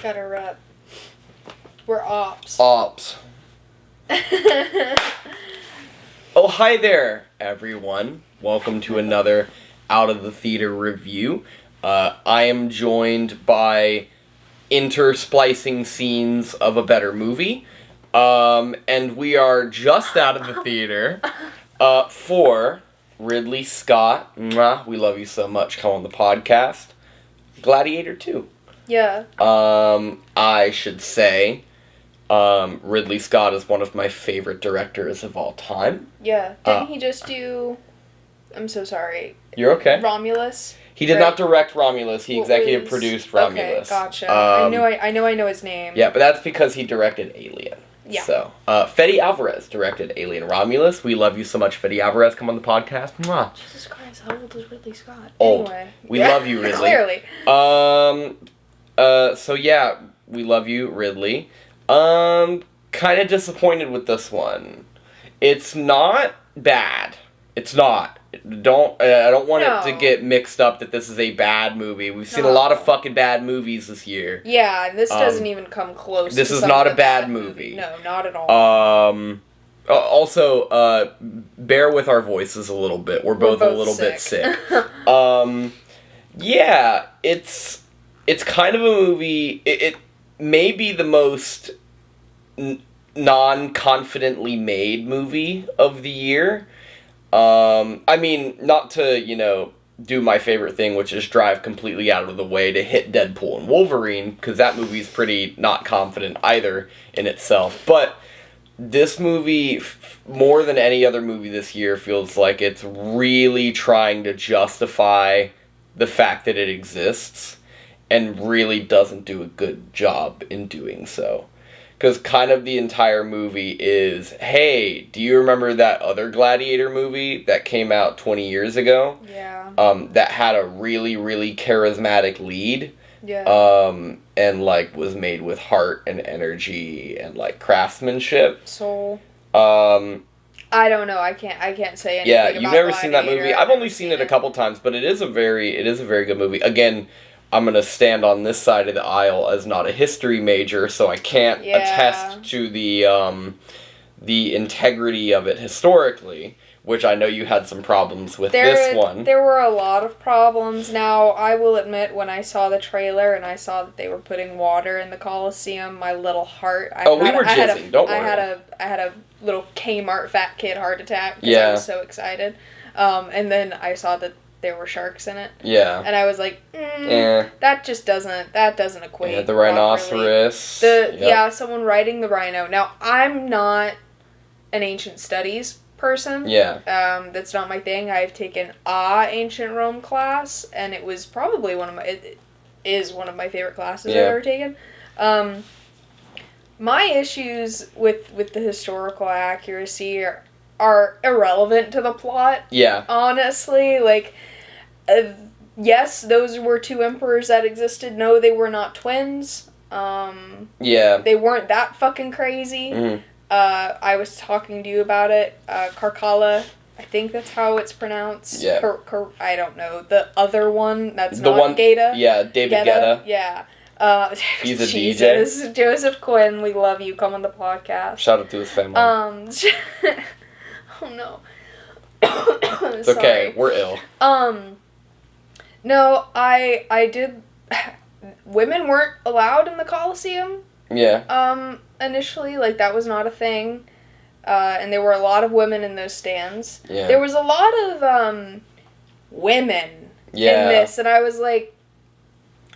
Got a rep. We're ops. Ops. Oh, hi there, everyone. Welcome to another Out of the Theater review. I am joined by intersplicing scenes of a better movie. And we are just out of the theater for Ridley Scott. Mwah, we love you so much. Come on the podcast. Gladiator 2. Yeah. I should say, Ridley Scott is one of my favorite directors of all time. Yeah. Didn't he just do... I'm so sorry. You're okay. Romulus? He did not direct Romulus. He executive produced Romulus. Okay, gotcha. I know his name. Yeah, but that's because he directed Alien. Yeah. So, Fede Alvarez directed Alien Romulus. We love you so much, Fede Alvarez. Come on the podcast. Mwah. Jesus Christ, how old is Ridley Scott? Old. Anyway. We love you, Ridley. Clearly. So yeah, we love you, Ridley. Kind of disappointed with this one. It's not bad. It's not. I don't want it to get mixed up that this is a bad movie. We've seen a lot of fucking bad movies this year. Yeah, this doesn't even come close. This is not a bad movie. No, not at all. Also, bear with our voices a little bit. We're both a little bit sick. Yeah, it's kind of a movie. It may be the most non-confidently made movie of the year. I mean, not to, do my favorite thing, which is drive completely out of the way to hit Deadpool and Wolverine, because that movie's pretty not confident either in itself. But this movie, more than any other movie this year, feels like it's really trying to justify the fact that it exists, and really doesn't do a good job in doing so. Because kind of the entire movie is, hey, do you remember that other Gladiator movie that came out 20 years ago? Yeah. That had a really, really charismatic lead. Yeah. And, was made with heart and energy and, craftsmanship. Soul. I don't know. I can't say anything yeah, about you've never seen that Gladiator. movie? I've only seen it a couple times, but it is a very good movie. Again, I'm going to stand on this side of the aisle as not a history major, so I can't attest to the integrity of it historically, which I know you had some problems with this one. There were a lot of problems. Now, I will admit, when I saw the trailer and I saw that they were putting water in the Coliseum, my little heart... we were jizzing, don't worry. I had a little Kmart fat kid heart attack because I was so excited. And then I saw that there were sharks in it. Yeah. And I was like, that just doesn't equate. Yeah, the rhinoceros. Someone riding the rhino. Now, I'm not an ancient studies person. Yeah. That's not my thing. I've taken ancient Rome class, and it was probably it is one of my favorite classes I've ever taken. My issues with the historical accuracy are irrelevant to the plot. Yeah. Honestly, yes, those were two emperors that existed. No, they were not twins. They weren't that fucking crazy. Mm-hmm. I was talking to you about it. Carcalla, I think that's how it's pronounced. Yeah. I don't know. The other one, that's the not one, Guetta. Yeah, David Guetta. Yeah. He's a Jesus. DJ. Joseph Quinn, we love you. Come on the podcast. Shout out to his family. Oh no. It's okay, we're ill. No, I did... Women weren't allowed in the Coliseum. Yeah. Initially, that was not a thing. And there were a lot of women in those stands. Yeah. There was a lot of, women in this, and I was like...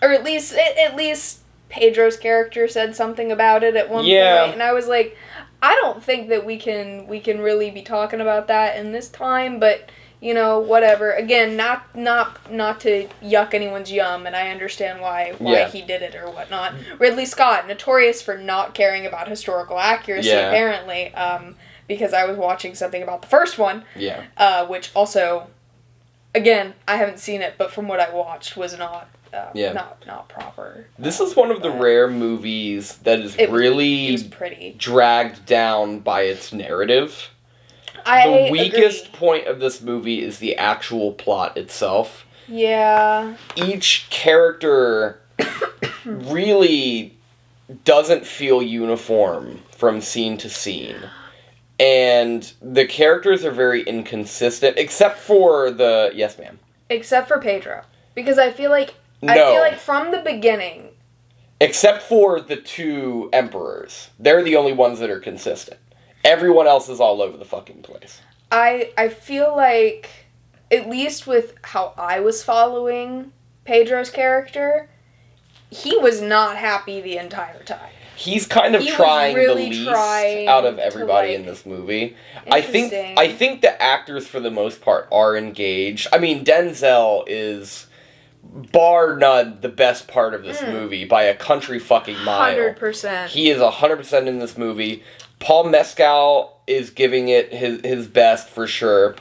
Or at least Pedro's character said something about it at one point, and I was like... I don't think that we can really be talking about that in this time, but whatever. Again, not to yuck anyone's yum, and I understand why he did it or whatnot. Ridley Scott, notorious for not caring about historical accuracy, apparently, because I was watching something about the first one, which also, again, I haven't seen it, but from what I watched was not proper. This is one of the rare movies that is really pretty dragged down by its narrative. The weakest point of this movie is the actual plot itself. Yeah. Each character really doesn't feel uniform from scene to scene. And the characters are very inconsistent, except for the... Yes, ma'am. Except for Pedro. Because I feel like from the beginning... Except for the two emperors. They're the only ones that are consistent. Everyone else is all over the fucking place. I feel like, at least with how I was following Pedro's character, he was not happy the entire time. He's kind of trying really the least out of everybody in this movie. I think the actors, for the most part, are engaged. I mean, Denzel is, bar none, the best part of this movie by a country fucking mile. 100%. He is 100% in this movie. Paul Mescal is giving it his best for sure.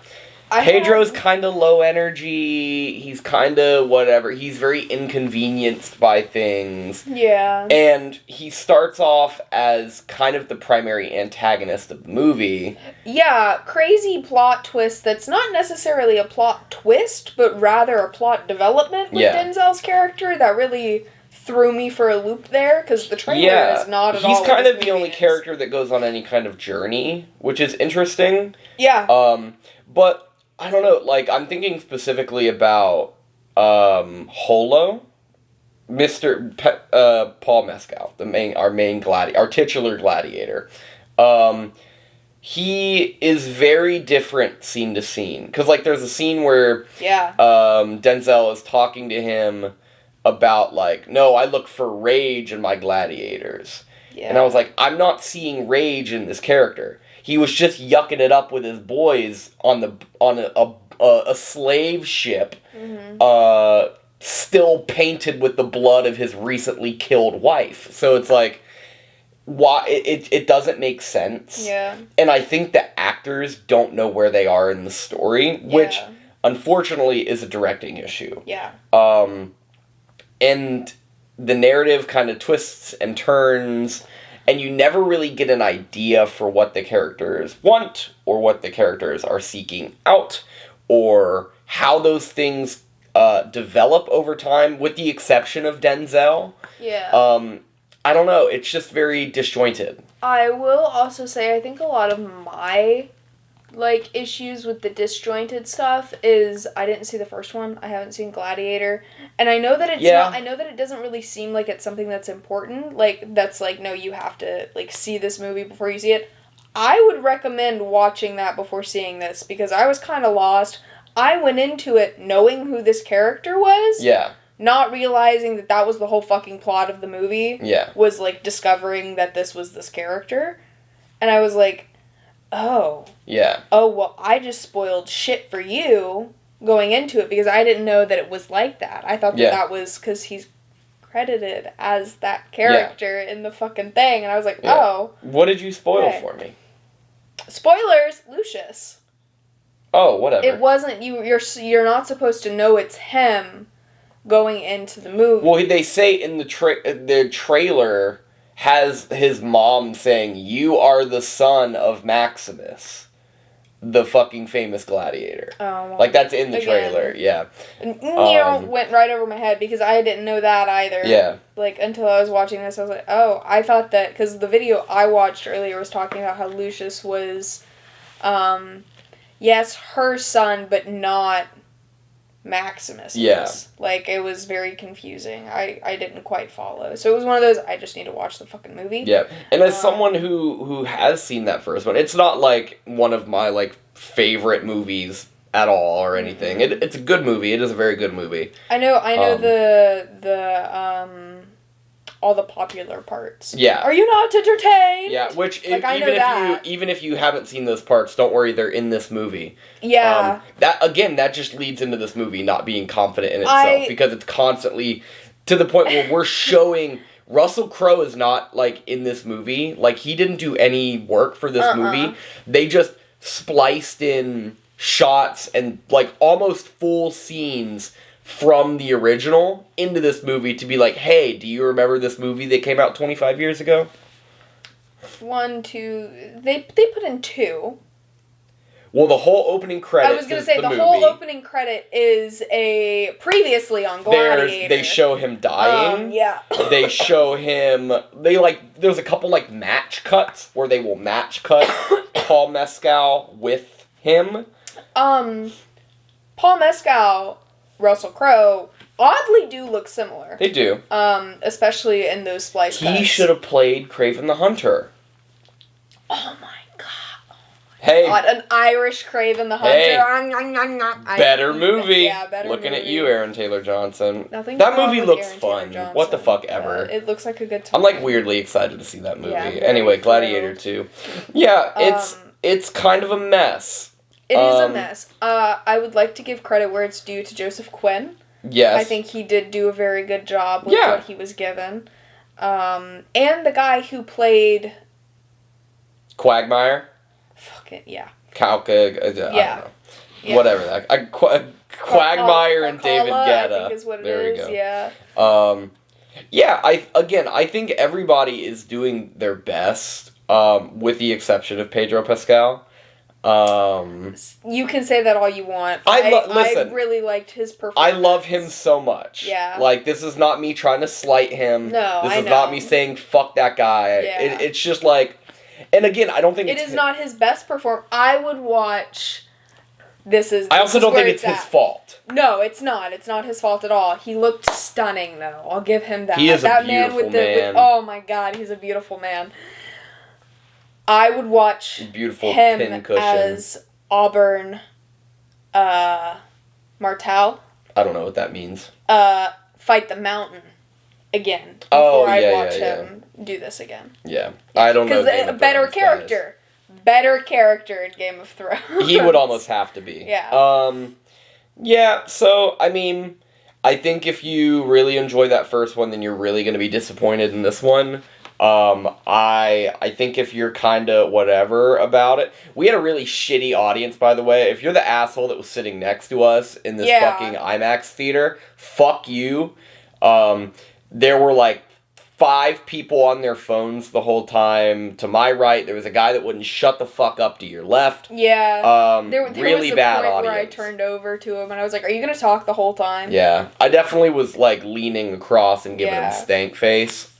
Pedro's kind of low energy. He's kind of whatever. He's very inconvenienced by things. Yeah. And he starts off as kind of the primary antagonist of the movie. Yeah, crazy plot twist that's not necessarily a plot twist, but rather a plot development with Denzel's character that really threw me for a loop there, because the trailer is not at all. He's kind of the only character that goes on any kind of journey, which is interesting. Yeah. But... I don't know, like, I'm thinking specifically about, Holo, Paul Mescal, our titular gladiator. He is very different scene to scene. Because, like, there's a scene where, Denzel is talking to him about, like, no, I look for rage in my gladiators. Yeah. And I was like, I'm not seeing rage in this character. He was just yucking it up with his boys on a slave ship, still painted with the blood of his recently killed wife. So it's like, why it doesn't make sense. Yeah. And I think the actors don't know where they are in the story, which unfortunately is a directing issue. Yeah. And the narrative kind of twists and turns. And you never really get an idea for what the characters want, or what the characters are seeking out, or how those things develop over time, with the exception of Denzel. Yeah. I don't know, it's just very disjointed. I will also say, I think a lot of my, issues with the disjointed stuff is, I didn't see the first one, I haven't seen Gladiator, and I know that it's not, I know that it doesn't really seem like it's something that's important, no, you have to, see this movie before you see it. I would recommend watching that before seeing this, because I was kind of lost. I went into it knowing who this character was. Yeah. Not realizing that was the whole fucking plot of the movie. Yeah. Was, discovering that this was this character. And I was like, oh. Yeah. Oh, well, I just spoiled shit for you going into it, because I didn't know that it was like that. I thought that was because he's credited as that character in the fucking thing. And I was like, oh. What did you spoil for me? Spoilers, Lucius. Oh, whatever. It wasn't, you're not supposed to know it's him going into the movie. Well, they say in the trailer has his mom saying, "You are the son of Maximus, the fucking famous gladiator." Oh, well, that's in the trailer, yeah. Went right over my head, because I didn't know that either. Yeah. Until I was watching this, I was like, oh, I thought that, because the video I watched earlier was talking about how Lucius was, yes, her son, but not Maximus. Yeah. It was very confusing. I didn't quite follow. So it was one of those, I just need to watch the fucking movie. Yeah. And as someone who has seen that first one, it's not one of my favorite movies at all or anything. Mm-hmm. It's a good movie. It is a very good movie. I know all the popular parts. Yeah. Are you not entertained? Yeah, which even if you haven't seen those parts, don't worry, they're in this movie. Yeah. That just leads into this movie not being confident in itself, because it's constantly to the point where we're showing Russell Crowe is not in this movie. He didn't do any work for this movie. They just spliced in shots and almost full scenes from the original into this movie to be hey, do you remember this movie that came out 25 years ago? 1, 2... They put in 2. Well, the whole opening credit. I was going to say, the whole opening credit is a previously on Gladiator. They show him dying. Yeah. They show him, there's a couple, match cuts where they will match cut Paul Mescal with him. Paul Mescal, Russell Crowe, oddly do look similar. They do. Especially in those splice cuts. He should have played Kraven the Hunter. Oh my god. Hey. God, an Irish Kraven the Hunter. Hey. Better movie. Yeah, better Looking movie. at you, Aaron Taylor Johnson. Nothing that wrong movie with looks Aaron fun. Taylor What the fuck Johnson. ever. It looks like a good time. I'm weirdly excited to see that movie. Yeah, Anyway, Gladiator 2. Yeah, it's kind of a mess. It is a mess. I would like to give credit where it's due to Joseph Quinn. Yes. I think he did do a very good job with what he was given. And the guy who played... Quagmire? Fucking, yeah. I don't know. Yeah. Whatever that. Quagmire and David Guetta. I think is what it there is, you go. Yeah. Yeah, I think everybody is doing their best, with the exception of Pedro Pascal. You can say that all you want. Listen, I really liked his performance. I love him so much. Yeah. This is not me trying to slight him. No, This is not me saying, fuck that guy. Yeah. It's just and again, I don't think it is not his best performance. I would watch... I also don't think it's his fault. No, it's not. It's not his fault at all. He looked stunning, though. I'll give him that. He is a beautiful man. Oh my god, he's a beautiful man. I would watch him as Auburn Martell. I don't know what that means. Fight the Mountain again. Before I watch him do this again. Yeah. I don't know. Because a better character. Better character in Game of Thrones. He would almost have to be. Yeah. Yeah, so, I think if you really enjoy that first one, then you're really going to be disappointed in this one. I think if you're kind of whatever about it... We had a really shitty audience, by the way. If you're the asshole that was sitting next to us in this fucking IMAX theater, fuck you. There were, 5 people on their phones the whole time. To my right, there was a guy that wouldn't shut the fuck up to your left. Yeah. There really was a bad point audience. where I turned over to him and I was like, are you going to talk the whole time? Yeah. I definitely was, leaning across and giving him stank face.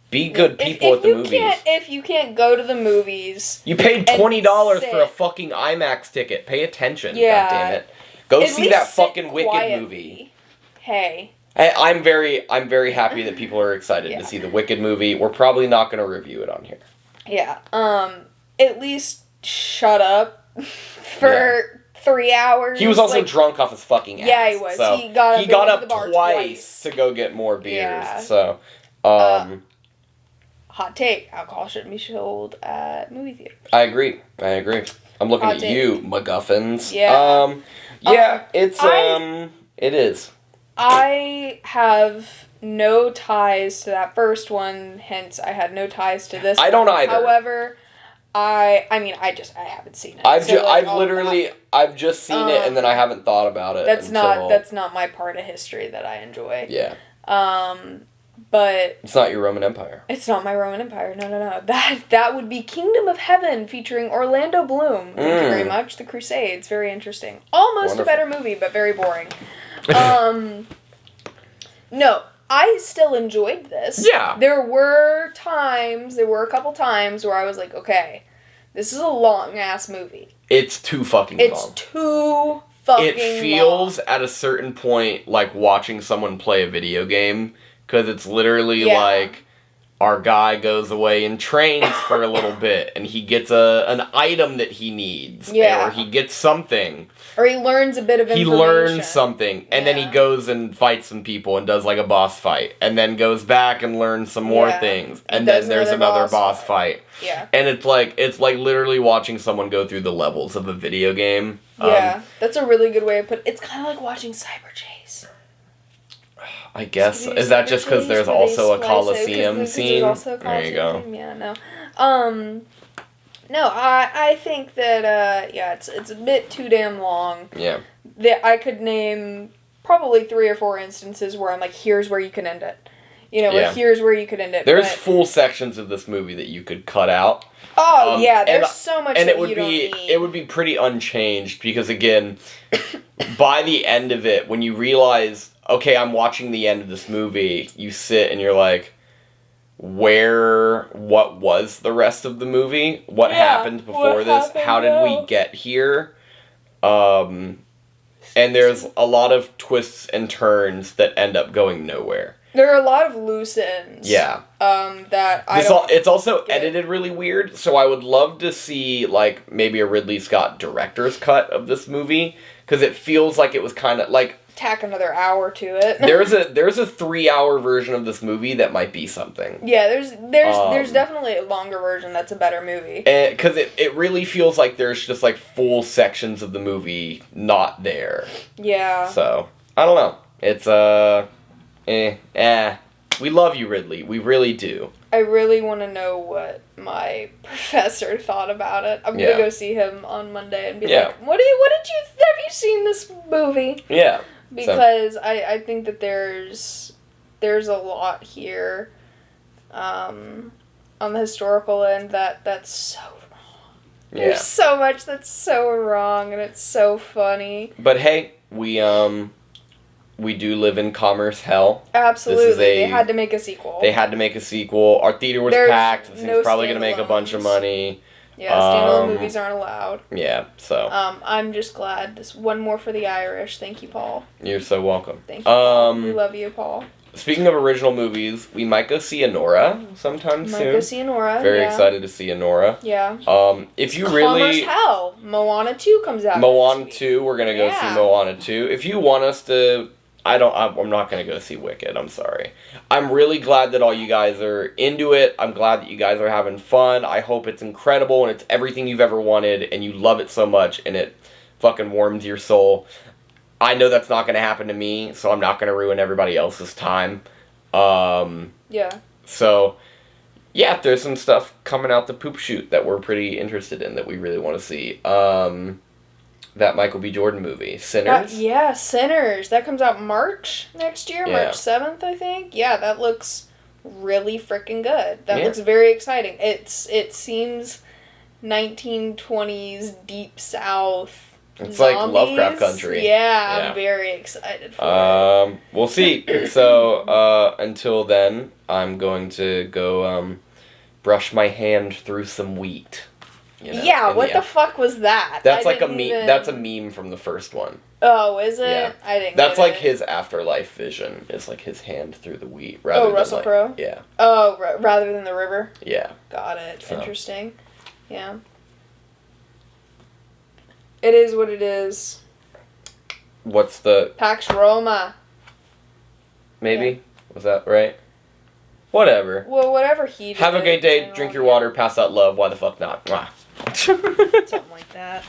Be good people at the movies. If you can't go to the movies... You paid $20 for a fucking IMAX ticket. Pay attention, goddammit. Go see that fucking Wicked movie. Hey... I'm very happy that people are excited to see the Wicked movie. We're probably not going to review it on here. Yeah. At least shut up for 3 hours. He was also drunk off his fucking ass. Yeah, he was. So he got up twice to go get more beers. Yeah. So, hot take: alcohol shouldn't be sold at movie theaters. I agree. I'm looking at you, MacGuffins. Yeah. It is. I have no ties to that first one, hence I had no ties to this one. I don't either. However, I haven't seen it. I've just seen it and then I haven't thought about it. That's not my part of history that I enjoy. Yeah. But it's not your Roman Empire. It's not my Roman Empire. No. That would be Kingdom of Heaven featuring Orlando Bloom. Thank you very much. The Crusades, very interesting. Almost a better movie, but very boring. No, I still enjoyed this. Yeah. There were a couple times where I was like, okay, this is a long-ass movie. It's too fucking long. It's too fucking long. It feels at a certain point like watching someone play a video game, because it's literally our guy goes away and trains for a little bit, and he gets an item that he needs. Yeah. Or he gets something. Or he learns a bit of information. He learns something, and then he goes and fights some people and does a boss fight, and then goes back and learns some more things, and then there's another boss fight. Yeah. And it's like literally watching someone go through the levels of a video game. Yeah, that's a really good way to put it. It's kind of like watching Cyber Chase. I guess. Is that just because there's also a Coliseum scene? There you go. Yeah, no. No, I think that, it's a bit too damn long. Yeah. I could name probably 3 or 4 instances where I'm like, here's where you can end it. Or here's where you could end it. There's full sections of this movie that you could cut out. Oh, there's so much and that it would you don't need. It would be pretty unchanged because, again, by the end of it, when you realize, okay, I'm watching the end of this movie, you sit and you're like, what was the rest of the movie? What happened before this? How did we get here? And there's a lot of twists and turns that end up going nowhere. There are a lot of loose ends. Yeah. It's also edited really weird, so I would love to see, like, maybe a Ridley Scott director's cut of this movie, because it feels like it was kind of, like... Tack another hour to it. there's a 3-hour version of this movie that might be something. Yeah, there's definitely a longer version that's a better movie. Because it really feels like there's just, like, full sections of the movie not there. Yeah. So, I don't know. It's, we love you, Ridley. We really do. I really want to know what my professor thought about it. I'm gonna go see him on Monday and be like, have you seen this movie? Yeah. Because I think that there's a lot here, on the historical end that's so wrong. Yeah. There's so much that's so wrong, and it's so funny. But hey, we do live in commerce hell. Absolutely. They had to make a sequel. Our theater was packed. This thing's probably going to make a bunch of money. Yeah, standalone movies aren't allowed. Yeah, so. I'm just glad. Just one more for the Irish. Thank you, Paul. You're so welcome. Thank you, Paul. We love you, Paul. Speaking of original movies, we might go see Anora sometime soon. Might go see Anora. Very excited to see Anora. Yeah. If you really... Commerce hell. Moana 2 comes out. Moana 2, we're going to go see Moana 2. If you want us to... I'm not going to go see Wicked, I'm sorry. I'm really glad that all you guys are into it. I'm glad that you guys are having fun. I hope it's incredible and it's everything you've ever wanted and you love it so much and it fucking warms your soul. I know that's not going to happen to me, so I'm not going to ruin everybody else's time. Yeah. So, yeah, there's some stuff coming out the poop shoot that we're pretty interested in that we really want to see. That Michael B. Jordan movie, Sinners. Sinners. That comes out March next year, March 7th, I think. Yeah, that looks really freaking good. That looks very exciting. It seems 1920s Deep South. It's zombies. Like Lovecraft Country. Yeah, I'm very excited for it. We'll see. So, until then, I'm going to go brush my hand through some wheat. What the fuck was that? That's like a meme. That's a meme from the first one. Oh, is it? Yeah. I didn't. That's like his afterlife vision. Is like his hand through the wheat. Russell Crowe. Yeah. Oh, rather than the river. Yeah. Got it. So. Interesting. Yeah. It is what it is. What's the Pax Roma? Maybe was that right? Whatever. Well, whatever he did. Have a great day. Drink your water. Pass out love. Why the fuck not? Something like that.